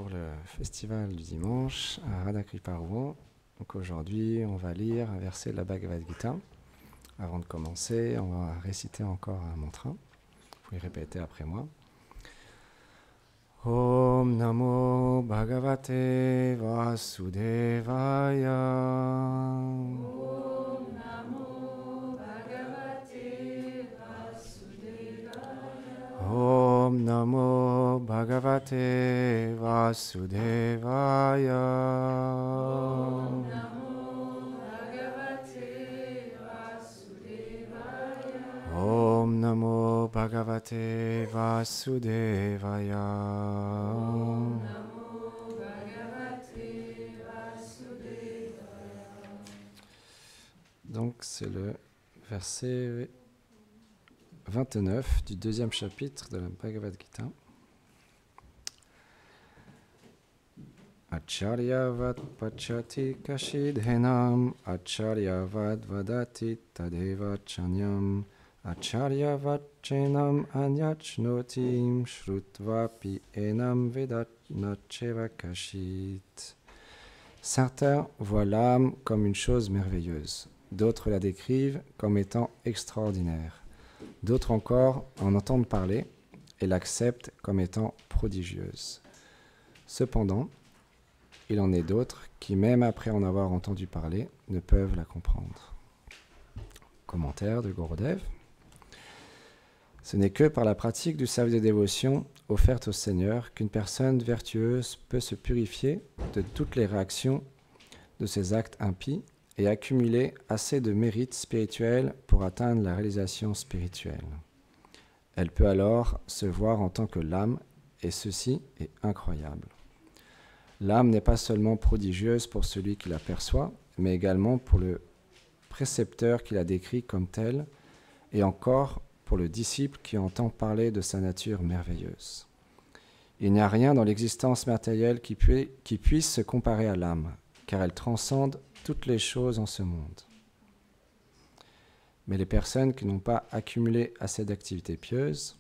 pour le festival du dimanche à Radhakripa-Rouen. Donc aujourd'hui, on va lire un verset de la Bhagavad Gita. Avant de commencer, on va réciter encore un mantra. Vous pouvez répéter après moi. Om Namo Bhagavate Vasudevaya. Om Namo Bhagavate Vasudevaya. Om Namo Bhagavate Vasudevaya. Om Namo Bhagavate Vasudevaya. Om Namo Bhagavate Vasudevaya. Om Namo Bhagavate Vasudevaya. Donc c'est le verset 29 du deuxième chapitre de la Bhagavad Gita. Acharyavat pachati kashidhenam, acharyavat vadati tadeva chanyam, acharyavat chenam anyachnotim, shrutvapi enam vedat nacheva kashit. Certains voient l'âme comme une chose merveilleuse, d'autres la décrivent comme étant extraordinaire. D'autres encore en entendent parler et l'acceptent comme étant prodigieuse. Cependant, il en est d'autres qui, même après en avoir entendu parler, ne peuvent la comprendre. Commentaire de Gurudev. Ce n'est que par la pratique du service de dévotion offerte au Seigneur qu'une personne vertueuse peut se purifier de toutes les réactions de ses actes impies et accumuler assez de mérites spirituels pour atteindre la réalisation spirituelle. Elle peut alors se voir en tant que l'âme, et ceci est incroyable. L'âme n'est pas seulement prodigieuse pour celui qui la perçoit, mais également pour le précepteur qui la décrit comme telle, et encore pour le disciple qui entend parler de sa nature merveilleuse. Il n'y a rien dans l'existence matérielle qui puisse se comparer à l'âme, car elle transcende toutes les choses en ce monde. Mais les personnes qui n'ont pas accumulé assez d'activités pieuses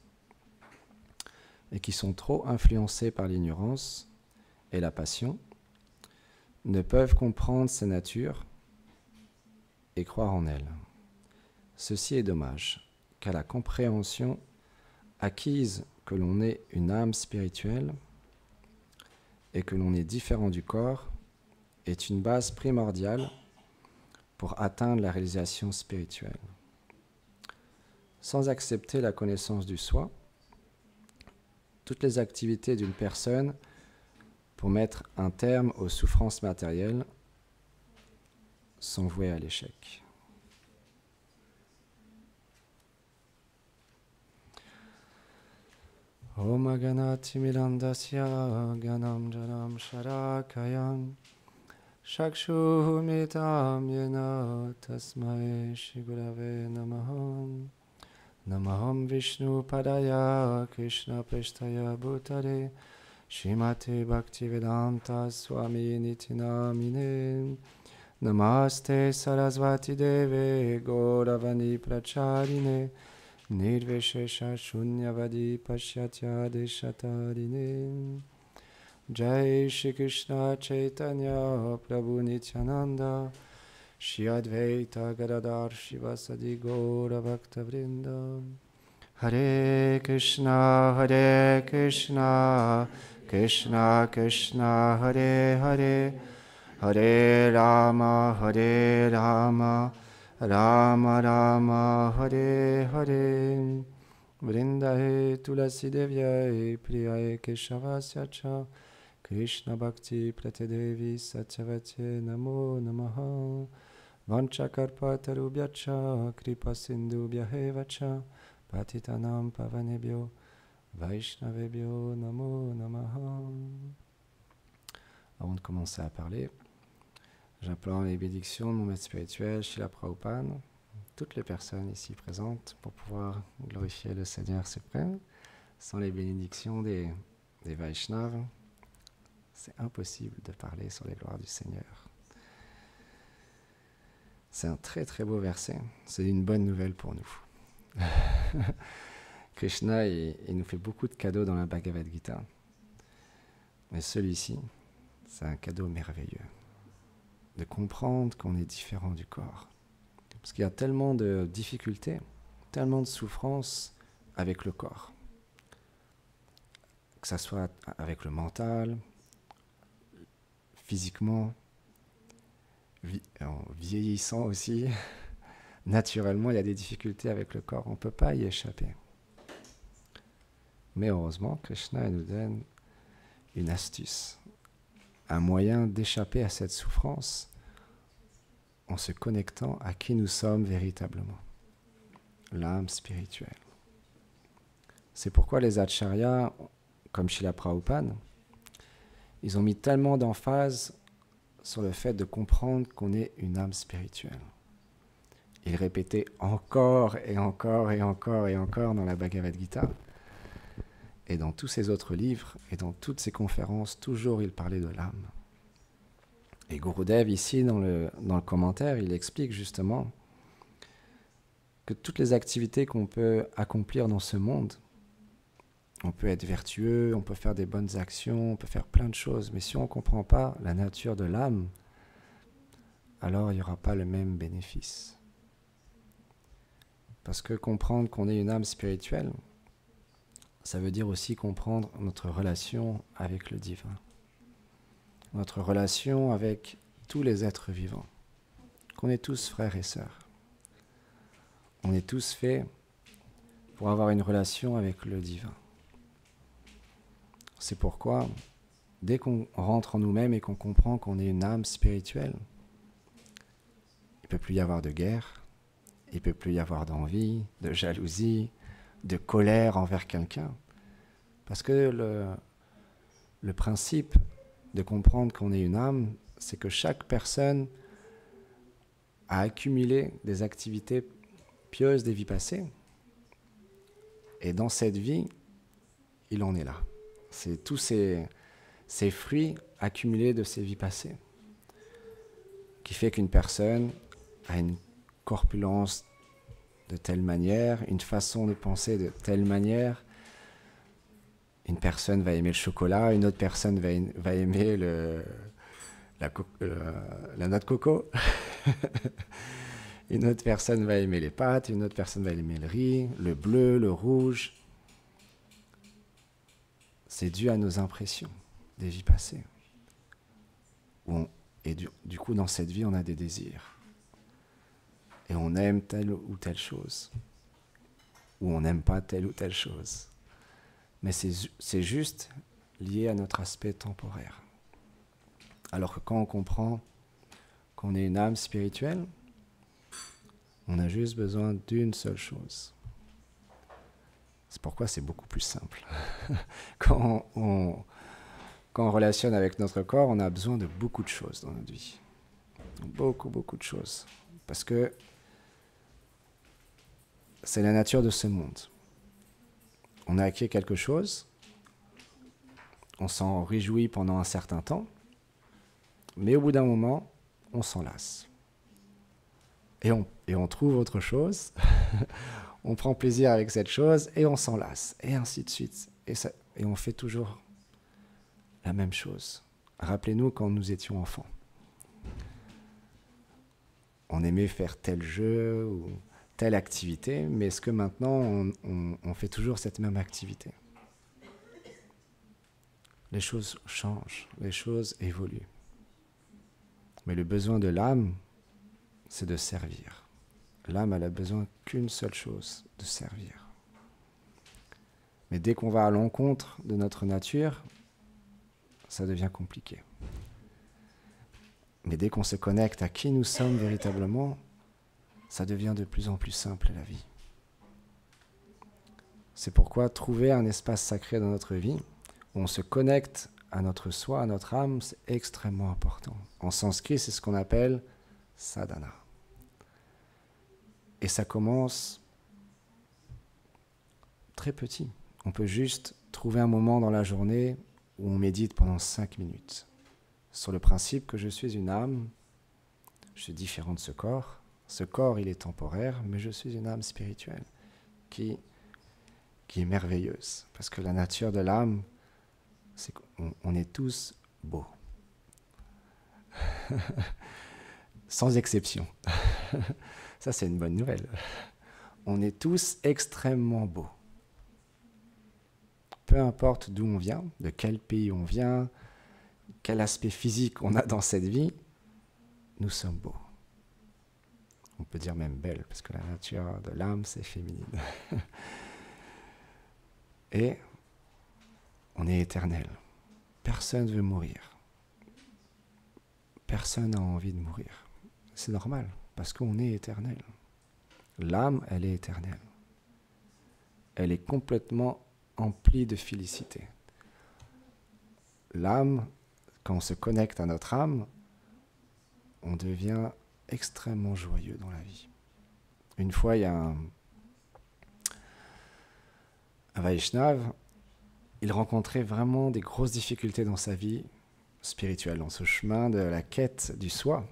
et qui sont trop influencées par l'ignorance et la passion ne peuvent comprendre ces natures et croire en elles. Ceci est dommage, car la compréhension acquise que l'on est une âme spirituelle et que l'on est différent du corps est une base primordiale pour atteindre la réalisation spirituelle. Sans accepter la connaissance du soi, toutes les activités d'une personne pour mettre un terme aux souffrances matérielles sont vouées à l'échec. Om Ganati Milandasya Ganam Janam Sharakayam Shakshumitam Yena Tasmai Shigurave Namaham Namaham Vishnu Padaya Krishna Preshtaya Bhutare Shrimate Bhaktivedanta Swami Nitinamine Namaste Sarasvati Deve Gauravani Pracharine Nirveshesha Shunyavadi Pashyatya Deshatarine Jai Shri Krishna Chaitanya Prabhu Nityananda Shri Advaita Gadadhar Shivasadi Gaura Bhakta Vrinda Hare Krishna Krishna Krishna Hare Hare Hare Rama Rama Rama Hare Hare Vrindahe Tulasi Devyaye Priyaye Keshavasya Cha Krishna Bhakti Pratadevi Satyavate Namo Namaha Vanchakarpatarubhyacha Kripa Sindhubhyahe Cha Patitanam Pavanebhyo Vaishnavebhyo Namo Namaha. Avant de commencer à parler, j'implore les bénédictions de mon maître spirituel, Srila Prabhupada, toutes les personnes ici présentes pour pouvoir glorifier le Seigneur suprême. Sans les bénédictions des Vaishnavas, c'est impossible de parler sur les gloires du Seigneur. C'est un très très beau verset, c'est une bonne nouvelle pour nous. Krishna, il nous fait beaucoup de cadeaux dans la Bhagavad Gita. Mais celui-ci, c'est un cadeau merveilleux, de comprendre qu'on est différent du corps. Parce qu'il y a tellement de difficultés, tellement de souffrances avec le corps. Que ça soit avec le mental, physiquement, en vieillissant aussi. Naturellement, il y a des difficultés avec le corps, on ne peut pas y échapper. Mais heureusement, Krishna nous donne une astuce, un moyen d'échapper à cette souffrance en se connectant à qui nous sommes véritablement, l'âme spirituelle. C'est pourquoi les acharyas, comme Srila Prabhupada, ils ont mis tellement d'emphase sur le fait de comprendre qu'on est une âme spirituelle. Ils répétaient encore et encore et encore et encore dans la Bhagavad Gita et dans tous ces autres livres et dans toutes ces conférences, toujours ils parlaient de l'âme. Et Gurudev, ici, dans le commentaire, il explique justement que toutes les activités qu'on peut accomplir dans ce monde, on peut être vertueux, on peut faire des bonnes actions, on peut faire plein de choses, mais si on ne comprend pas la nature de l'âme, alors il n'y aura pas le même bénéfice. Parce que comprendre qu'on est une âme spirituelle, ça veut dire aussi comprendre notre relation avec le divin, notre relation avec tous les êtres vivants, qu'on est tous frères et sœurs. On est tous faits pour avoir une relation avec le divin. C'est pourquoi, dès qu'on rentre en nous-mêmes et qu'on comprend qu'on est une âme spirituelle, il ne peut plus y avoir de guerre, il ne peut plus y avoir d'envie, de jalousie, de colère envers quelqu'un. Parce que le principe de comprendre qu'on est une âme, c'est que chaque personne a accumulé des activités pieuses des vies passées. Et dans cette vie, il en est là. C'est tous ces fruits accumulés de ces vies passées qui fait qu'une personne a une corpulence de telle manière, une façon de penser de telle manière. Une personne va aimer le chocolat, une autre personne va aimer la noix de coco. Une autre personne va aimer les pâtes, une autre personne va aimer le riz, le bleu, le rouge. C'est dû à nos impressions des vies passées. Et du coup, dans cette vie, on a des désirs. Et on aime telle ou telle chose. Ou on n'aime pas telle ou telle chose. Mais c'est juste lié à notre aspect temporaire. Alors que quand on comprend qu'on est une âme spirituelle, on a juste besoin d'une seule chose. C'est pourquoi c'est beaucoup plus simple. Quand on relationne avec notre corps, on a besoin de beaucoup de choses dans notre vie. Beaucoup, beaucoup de choses. Parce que c'est la nature de ce monde. On a acquis quelque chose, on s'en réjouit pendant un certain temps, mais au bout d'un moment, on s'en lasse. Et on trouve autre chose, on prend plaisir avec cette chose et on s'en lasse, et ainsi de suite. Et on fait toujours la même chose. Rappelez-nous quand nous étions enfants. On aimait faire tel jeu ou telle activité, mais est-ce que maintenant on fait toujours cette même activité? Les choses changent, les choses évoluent. Mais le besoin de l'âme, c'est de servir. L'âme, elle a besoin qu'une seule chose, de servir. Mais dès qu'on va à l'encontre de notre nature, ça devient compliqué. Mais dès qu'on se connecte à qui nous sommes véritablement, ça devient de plus en plus simple la vie. C'est pourquoi trouver un espace sacré dans notre vie, où on se connecte à notre soi, à notre âme, c'est extrêmement important. En sanskrit, c'est ce qu'on appelle sadhana. Et ça commence très petit. On peut juste trouver un moment dans la journée où on médite pendant 5 minutes. Sur le principe que je suis une âme, je suis différent de ce corps. Ce corps, il est temporaire, mais je suis une âme spirituelle qui est merveilleuse. Parce que la nature de l'âme, c'est qu'on est tous beaux. Sans exception. Ça, c'est une bonne nouvelle. On est tous extrêmement beaux. Peu importe d'où on vient, de quel pays on vient, quel aspect physique on a dans cette vie, nous sommes beaux. On peut dire même belle, parce que la nature de l'âme, c'est féminine. Et on est éternel. Personne ne veut mourir. Personne n'a envie de mourir. C'est normal, parce qu'on est éternel. L'âme, elle est éternelle. Elle est complètement emplie de félicité. L'âme, quand on se connecte à notre âme, on devient extrêmement joyeux dans la vie. Une fois, il y a un Vaishnav, il rencontrait vraiment des grosses difficultés dans sa vie spirituelle, dans ce chemin de la quête du soi.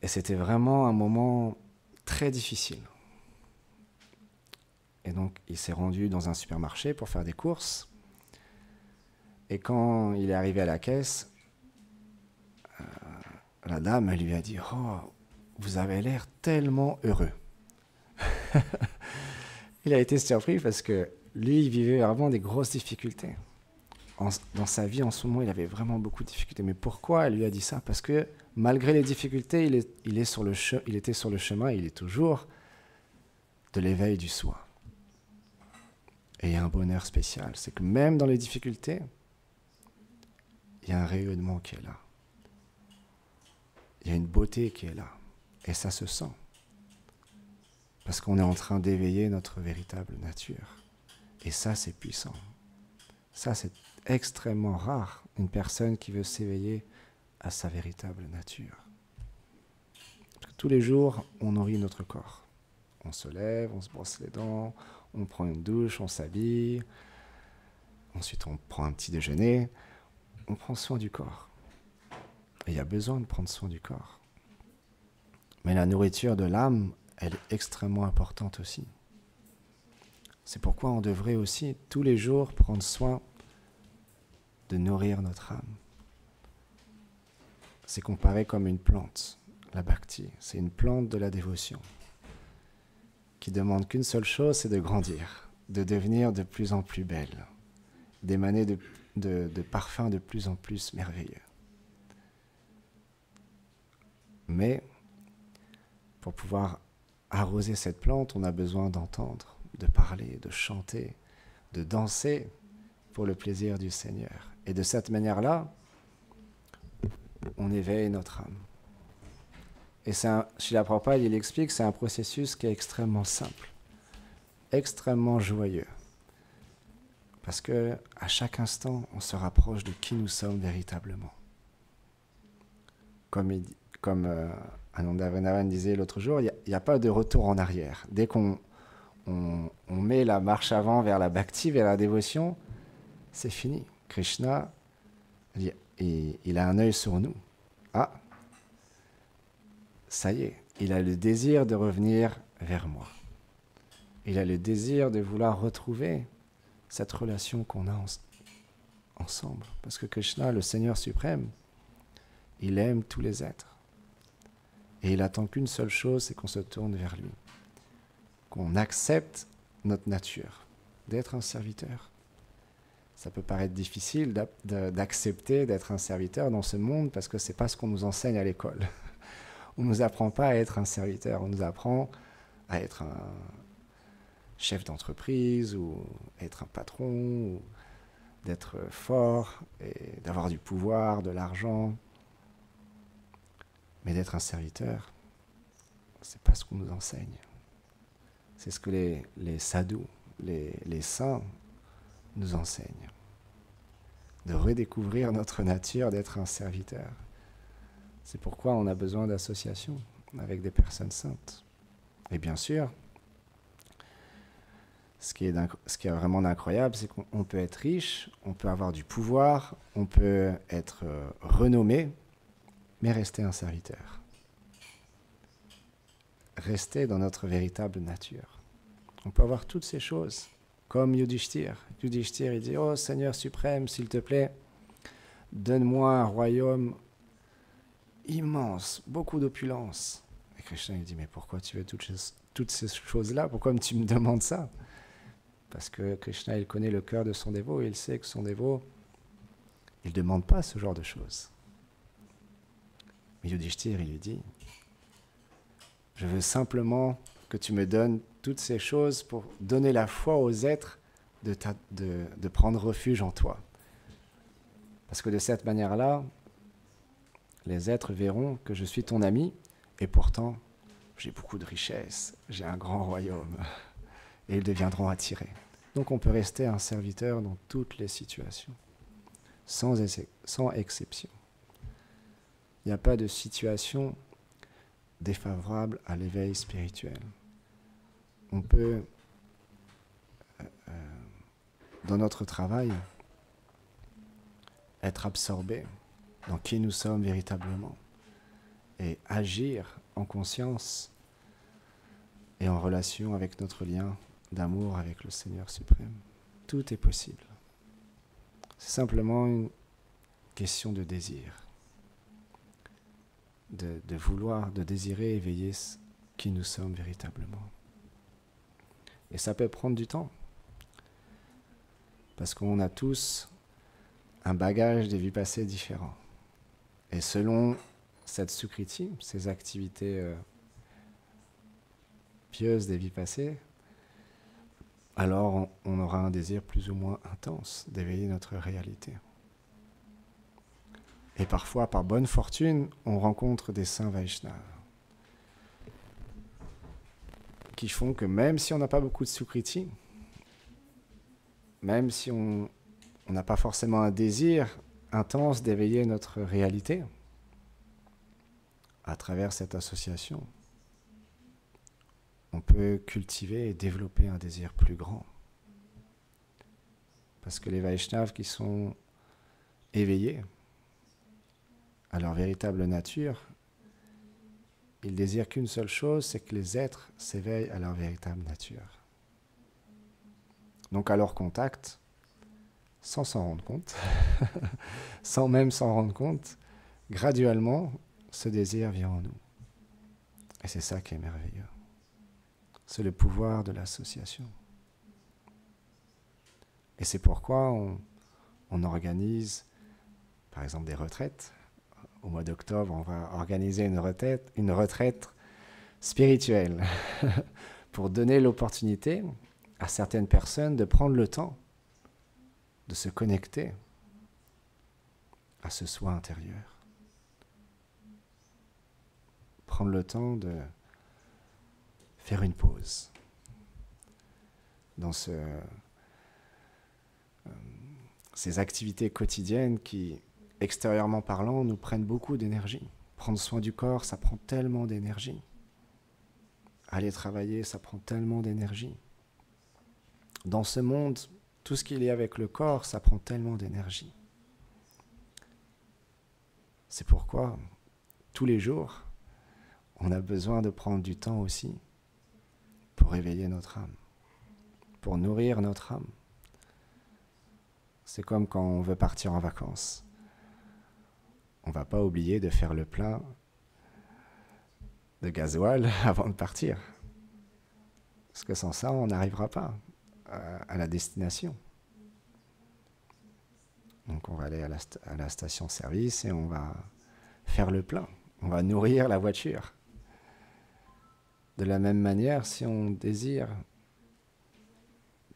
Et c'était vraiment un moment très difficile. Et donc, il s'est rendu dans un supermarché pour faire des courses. Et quand il est arrivé à la caisse, la dame, elle lui a dit « Oh, vous avez l'air tellement heureux. » Il a été surpris parce que lui, il vivait vraiment des grosses difficultés. Dans sa vie, en ce moment, il avait vraiment beaucoup de difficultés. Mais pourquoi elle lui a dit ça? Parce que malgré les difficultés, il était sur le chemin, il est toujours de l'éveil du soi. Et il y a un bonheur spécial. C'est que même dans les difficultés, il y a un rayonnement qui est là. Il y a une beauté qui est là. Et ça se sent. Parce qu'on est en train d'éveiller notre véritable nature. Et ça, c'est puissant. Ça, c'est extrêmement rare, une personne qui veut s'éveiller à sa véritable nature. Parce que tous les jours, on nourrit notre corps. On se lève, on se brosse les dents, on prend une douche, on s'habille. Ensuite, on prend un petit déjeuner. On prend soin du corps. Et il y a besoin de prendre soin du corps. Mais la nourriture de l'âme, elle est extrêmement importante aussi. C'est pourquoi on devrait aussi, tous les jours, prendre soin de nourrir notre âme. C'est comparé comme une plante, la bhakti. C'est une plante de la dévotion qui demande qu'une seule chose, c'est de grandir, de devenir de plus en plus belle, d'émaner de parfums de plus en plus merveilleux. Mais pour pouvoir arroser cette plante, on a besoin d'entendre, de parler, de chanter, de danser pour le plaisir du Seigneur. Et de cette manière-là, on éveille notre âme. Et Srila Prabhupada, il explique que c'est un processus qui est extrêmement simple, extrêmement joyeux. Parce que à chaque instant, on se rapproche de qui nous sommes véritablement. Comme Ananda Vrindavan disait l'autre jour, il n'y a pas de retour en arrière. Dès qu'on met la marche avant vers la bhakti, vers la dévotion, c'est fini. Krishna, il a un œil sur nous. Ah, ça y est, il a le désir de revenir vers moi. Il a le désir de vouloir retrouver cette relation qu'on a ensemble. Parce que Krishna, le Seigneur suprême, il aime tous les êtres. Et il attend qu'une seule chose, c'est qu'on se tourne vers lui. Qu'on accepte notre nature, d'être un serviteur. Ça peut paraître difficile d'accepter d'être un serviteur dans ce monde parce que ce n'est pas ce qu'on nous enseigne à l'école. On ne nous apprend pas à être un serviteur, on nous apprend à être un chef d'entreprise ou être un patron, ou d'être fort et d'avoir du pouvoir, de l'argent. Mais d'être un serviteur, ce n'est pas ce qu'on nous enseigne. C'est ce que les sadhus, les saints nous enseignent. De redécouvrir notre nature d'être un serviteur. C'est pourquoi on a besoin d'associations avec des personnes saintes. Et bien sûr, ce qui est vraiment incroyable, c'est qu'on peut être riche, on peut avoir du pouvoir, on peut être renommé, mais rester un serviteur. Rester dans notre véritable nature. On peut avoir toutes ces choses, Comme Yudhishthir. Yudhishthir, il dit, oh Seigneur suprême, s'il te plaît, donne-moi un royaume immense, beaucoup d'opulence. Et Krishna lui dit, mais pourquoi tu veux toutes ces choses-là? Pourquoi tu me demandes ça? Parce que Krishna, il connaît le cœur de son dévot, et il sait que son dévot, il ne demande pas ce genre de choses. Mais Yudhishthir, il lui dit, je veux simplement que tu me donnes toutes ces choses pour donner la foi aux êtres de prendre refuge en toi. Parce que de cette manière-là, les êtres verront que je suis ton ami, et pourtant, j'ai beaucoup de richesses, j'ai un grand royaume, et ils deviendront attirés. Donc on peut rester un serviteur dans toutes les situations, sans exception. Il n'y a pas de situation défavorable à l'éveil spirituel. On peut, dans notre travail, être absorbé dans qui nous sommes véritablement et agir en conscience et en relation avec notre lien d'amour avec le Seigneur suprême. Tout est possible. C'est simplement une question de désir, de vouloir, de désirer éveiller qui nous sommes véritablement. Et ça peut prendre du temps, parce qu'on a tous un bagage des vies passées différent. Et selon cette sukriti, ces activités pieuses des vies passées, alors on aura un désir plus ou moins intense d'éveiller notre réalité. Et parfois, par bonne fortune, on rencontre des saints Vaishnavas qui font que même si on n'a pas beaucoup de sukriti, même si on n'a pas forcément un désir intense d'éveiller notre réalité, à travers cette association, on peut cultiver et développer un désir plus grand. Parce que les Vaishnavas qui sont éveillés à leur véritable nature, ils désirent qu'une seule chose, c'est que les êtres s'éveillent à leur véritable nature. Donc à leur contact, sans s'en rendre compte, sans même s'en rendre compte, graduellement, ce désir vient en nous. Et c'est ça qui est merveilleux. C'est le pouvoir de l'association. Et c'est pourquoi on organise, par exemple, des retraites. Au mois d'octobre, on va organiser une retraite spirituelle pour donner l'opportunité à certaines personnes de prendre le temps de se connecter à ce soi intérieur. Prendre le temps de faire une pause dans ces activités quotidiennes qui, extérieurement parlant, nous prennent beaucoup d'énergie. Prendre soin du corps, ça prend tellement d'énergie. Aller travailler, ça prend tellement d'énergie. Dans ce monde, tout ce qu'il y a avec le corps, ça prend tellement d'énergie. C'est pourquoi, tous les jours, on a besoin de prendre du temps aussi pour éveiller notre âme, pour nourrir notre âme. C'est comme quand on veut partir en vacances. On ne va pas oublier de faire le plein de gasoil avant de partir. Parce que sans ça, on n'arrivera pas à la destination. Donc on va aller à la station-service et on va faire le plein. On va nourrir la voiture. De la même manière, si on désire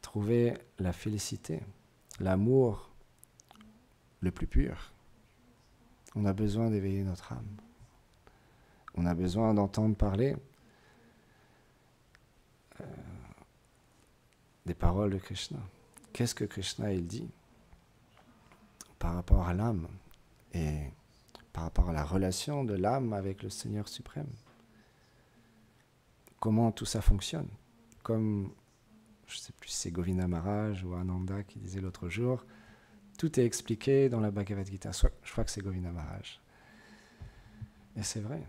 trouver la félicité, l'amour le plus pur, on a besoin d'éveiller notre âme. On a besoin d'entendre parler des paroles de Krishna. Qu'est-ce que Krishna il dit par rapport à l'âme et par rapport à la relation de l'âme avec le Seigneur suprême? Comment tout ça fonctionne? Comme, je ne sais plus si c'est Govinda Maharaj ou Ananda qui disait l'autre jour, tout est expliqué dans la Bhagavad Gita. Je crois que c'est Govinda Maharaj. Et c'est vrai.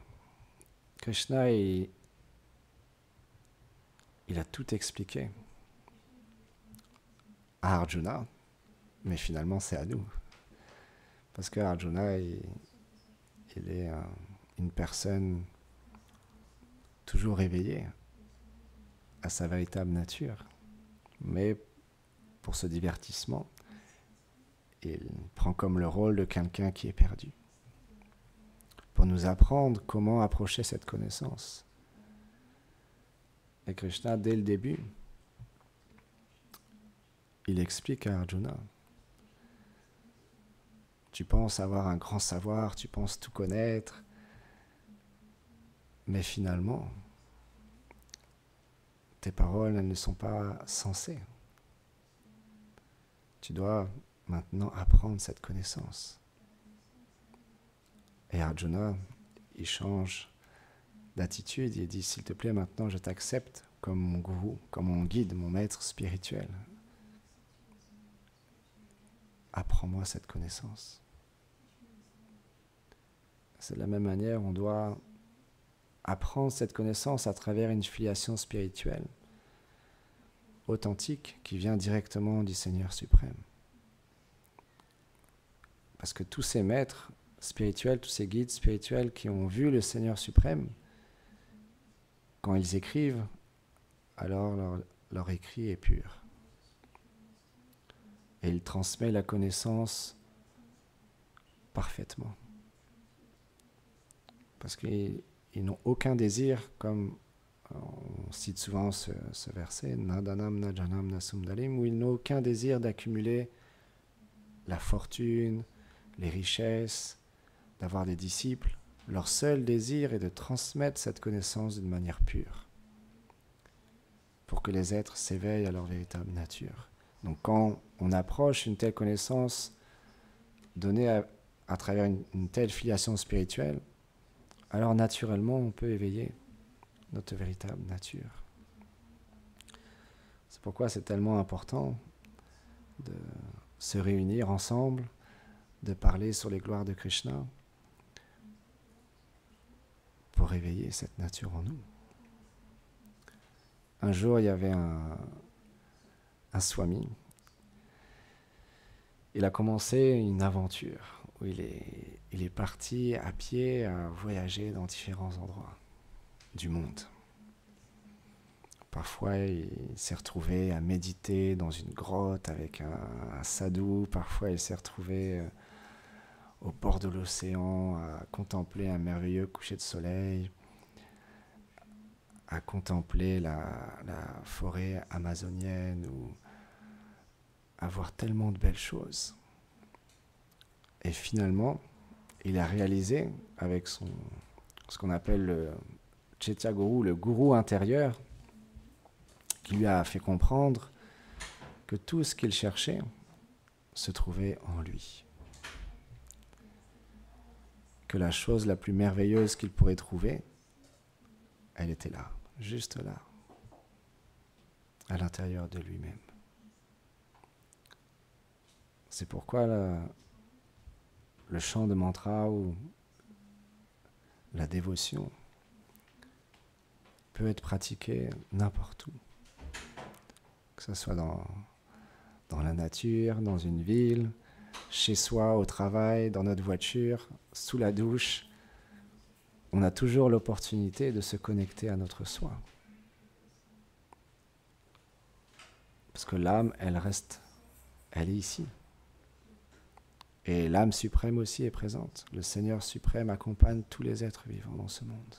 Krishna, il a tout expliqué à Arjuna, mais finalement c'est à nous. Parce que Arjuna, il est une personne toujours éveillée à sa véritable nature. Mais pour ce divertissement, il prend comme le rôle de quelqu'un qui est perdu. Pour nous apprendre comment approcher cette connaissance. Et Krishna, dès le début, il explique à Arjuna, tu penses avoir un grand savoir, tu penses tout connaître, mais finalement, tes paroles, elles ne sont pas sensées. Tu dois maintenant apprendre cette connaissance. Et Arjuna, il change d'attitude, il dit, s'il te plaît, maintenant je t'accepte comme mon gourou, comme mon guide, mon maître spirituel. Apprends-moi cette connaissance. C'est de la même manière, on doit apprendre cette connaissance à travers une filiation spirituelle authentique qui vient directement du Seigneur suprême. Parce que tous ces maîtres spirituels, tous ces guides spirituels qui ont vu le Seigneur suprême, quand ils écrivent, alors leur écrit est pur. Et il transmet la connaissance parfaitement. Parce qu'ils n'ont aucun désir, comme on cite souvent ce verset, Nadanam najanam nasumdalim, où ils n'ont aucun désir d'accumuler la fortune, les richesses, d'avoir des disciples. Leur seul désir est de transmettre cette connaissance d'une manière pure, pour que les êtres s'éveillent à leur véritable nature. Donc quand on approche une telle connaissance donnée à travers une telle filiation spirituelle, alors naturellement on peut éveiller notre véritable nature. C'est pourquoi c'est tellement important de se réunir ensemble, de parler sur les gloires de Krishna, pour réveiller cette nature en nous. Un jour, il y avait un swami. Il a commencé une aventure où il est parti à pied à voyager dans différents endroits du monde. Parfois, il s'est retrouvé à méditer dans une grotte avec un sadhu. Parfois, il s'est retrouvé au bord de l'océan à contempler un merveilleux coucher de soleil, à contempler la forêt amazonienne ou à voir tellement de belles choses. Et finalement, il a réalisé avec ce qu'on appelle le Chaitya Guru, le gourou intérieur, qui lui a fait comprendre que tout ce qu'il cherchait se trouvait en lui. Que la chose la plus merveilleuse qu'il pourrait trouver, elle était là, juste là, à l'intérieur de lui-même. C'est pourquoi le chant de mantra ou la dévotion peut être pratiqué n'importe où. Que ce soit dans la nature, dans une ville, chez soi, au travail, dans notre voiture, sous la douche. On a toujours l'opportunité de se connecter à notre soi. Parce que l'âme, elle est ici. Et l'âme suprême aussi est présente. Le Seigneur suprême accompagne tous les êtres vivants dans ce monde.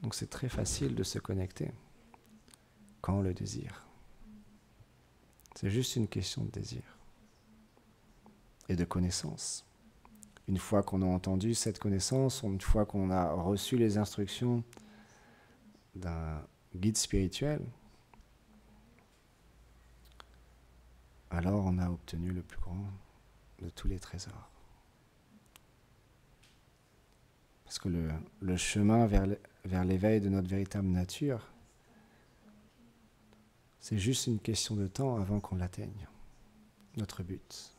Donc c'est très facile de se connecter quand on le désire. C'est juste une question de désir et de connaissance. Une fois qu'on a entendu cette connaissance, une fois qu'on a reçu les instructions d'un guide spirituel, alors on a obtenu le plus grand de tous les trésors. Parce que le chemin vers l'éveil de notre véritable nature, c'est juste une question de temps avant qu'on l'atteigne, notre but.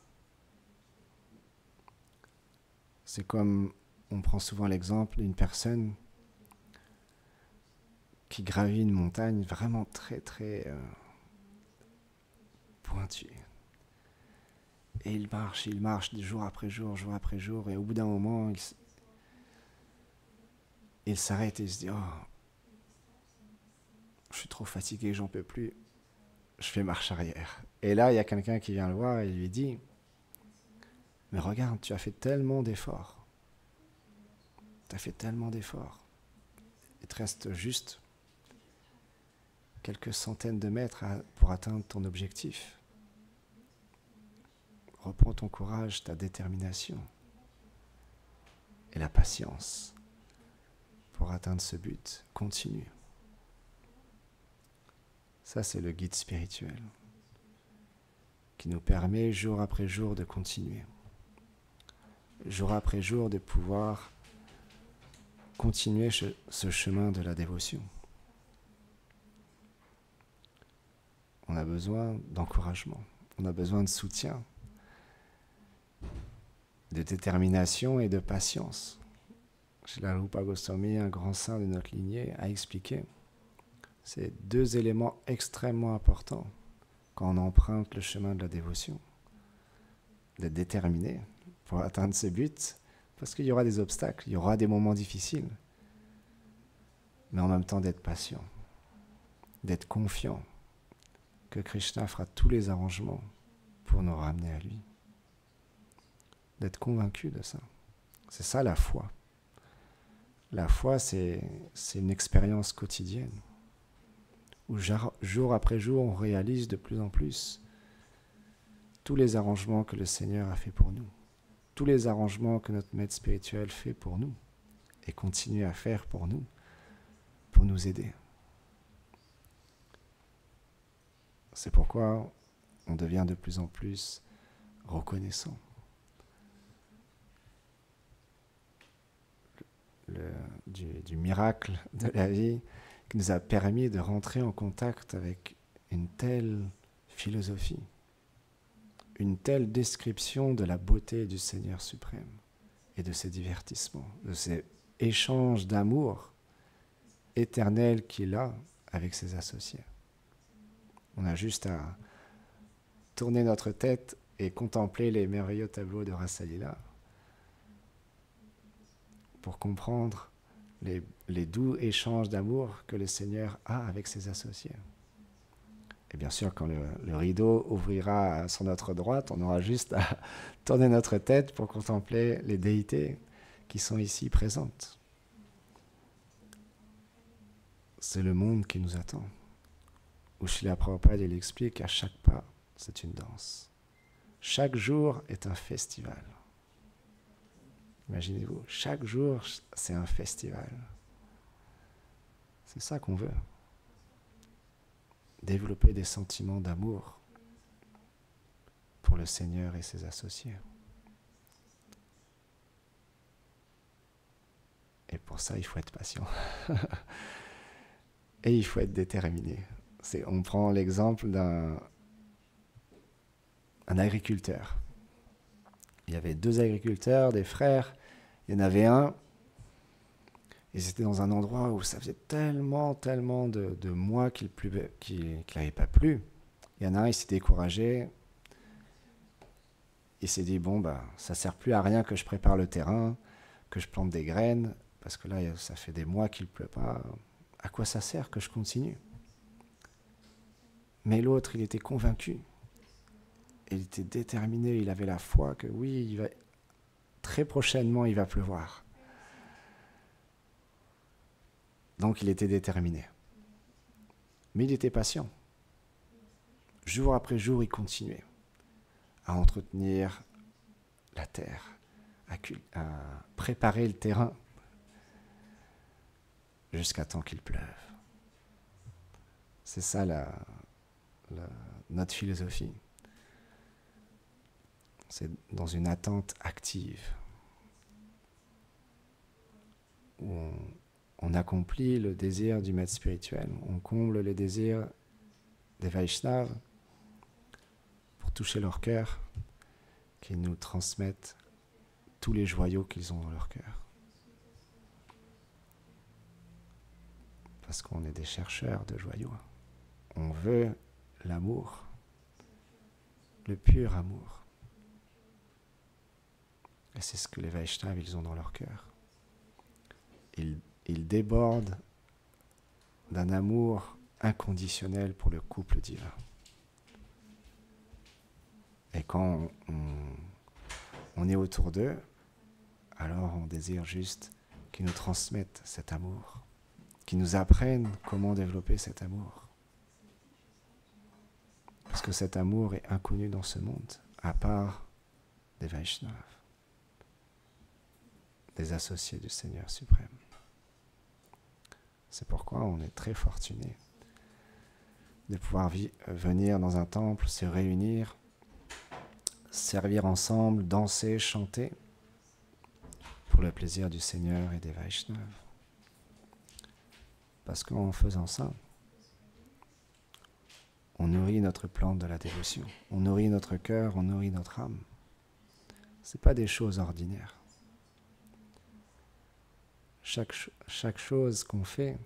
C'est comme, on prend souvent l'exemple d'une personne qui gravit une montagne vraiment très très pointu. Et il marche jour après jour, et au bout d'un moment, il s'arrête et il se dit « Oh, je suis trop fatigué, j'en peux plus, je fais marche arrière. » Et là, il y a quelqu'un qui vient le voir et lui dit « Mais regarde, tu as fait tellement d'efforts. Tu as fait tellement d'efforts. Il te reste juste quelques centaines de mètres pour atteindre ton objectif. Reprends ton courage, ta détermination et la patience pour atteindre ce but. Continue. » Ça, c'est le guide spirituel qui nous permet jour après jour de continuer. Jour après jour de pouvoir continuer ce chemin de la dévotion. On a besoin d'encouragement, on a besoin de soutien, de détermination et de patience. Srila Rupa Goswami, un grand saint de notre lignée, a expliqué ces deux éléments extrêmement importants quand on emprunte le chemin de la dévotion. D'être déterminé pour atteindre ce but, parce qu'il y aura des obstacles, il y aura des moments difficiles, mais en même temps d'être patient, d'être confiant que Krishna fera tous les arrangements pour nous ramener à lui. D'être convaincu de ça. C'est ça la foi. La foi, c'est une expérience quotidienne où jour après jour, on réalise de plus en plus tous les arrangements que le Seigneur a fait pour nous, tous les arrangements que notre maître spirituel fait pour nous et continue à faire pour nous aider. C'est pourquoi on devient de plus en plus reconnaissant. Du miracle de la vie qui nous a permis de rentrer en contact avec une telle philosophie, une telle description de la beauté du Seigneur suprême et de ses divertissements, de ces échanges d'amour éternel qu'il a avec ses associés. On a juste à tourner notre tête et contempler les merveilleux tableaux de Rasalila pour comprendre les doux échanges d'amour que le Seigneur a avec ses associés. Et bien sûr, quand le rideau ouvrira sur notre droite, on aura juste à tourner notre tête pour contempler les déités qui sont ici présentes. C'est le monde qui nous attend. Où Srila Prabhupada, il explique à chaque pas, c'est une danse. Chaque jour est un festival. Imaginez-vous, chaque jour, c'est un festival. C'est ça qu'on veut. Développer des sentiments d'amour pour le Seigneur et ses associés. Et pour ça, il faut être patient. Et il faut être déterminé. On prend l'exemple d'un agriculteur. Il y avait deux agriculteurs, des frères. Il y en avait un, ils étaient dans un endroit où ça faisait tellement de mois qu'il n'avait pas plu. Il y en a un, il s'est découragé. Il s'est dit, bon, ça ne sert plus à rien que je prépare le terrain, que je plante des graines, parce que là, ça fait des mois qu'il ne pleut pas. À quoi ça sert que je continue ? Mais l'autre, il était convaincu. Il était déterminé, il avait la foi que oui, très prochainement, il va pleuvoir. Donc, il était déterminé. Mais il était patient. Jour après jour, il continuait à entretenir la terre, à préparer le terrain jusqu'à temps qu'il pleuve. C'est ça notre philosophie. C'est dans une attente active où on accomplit le désir du maître spirituel, on comble les désirs des Vaishnavas pour toucher leur cœur, qu'ils nous transmettent tous les joyaux qu'ils ont dans leur cœur. Parce qu'on est des chercheurs de joyaux. On veut l'amour le pur amour. Et c'est ce que les Vaishnavas, ils ont dans leur cœur. Ils débordent d'un amour inconditionnel pour le couple divin. Et quand on est autour d'eux, alors on désire juste qu'ils nous transmettent cet amour, qu'ils nous apprennent comment développer cet amour. Parce que cet amour est inconnu dans ce monde, à part des Vaishnavas, des associés du Seigneur suprême. C'est pourquoi on est très fortuné de pouvoir venir dans un temple, se réunir, servir ensemble, danser, chanter, pour le plaisir du Seigneur et des Vaishnavas. Parce qu'en faisant ça, on nourrit notre plante de la dévotion, on nourrit notre cœur, on nourrit notre âme. Ce n'est pas des choses ordinaires. Chaque chose qu'on fait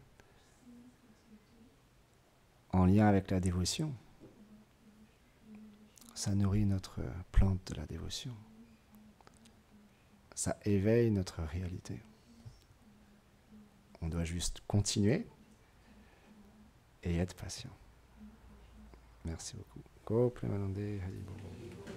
en lien avec la dévotion, ça nourrit notre plante de la dévotion. Ça éveille notre réalité. On doit juste continuer et être patient. Merci beaucoup. Go Premanande Hari Bol.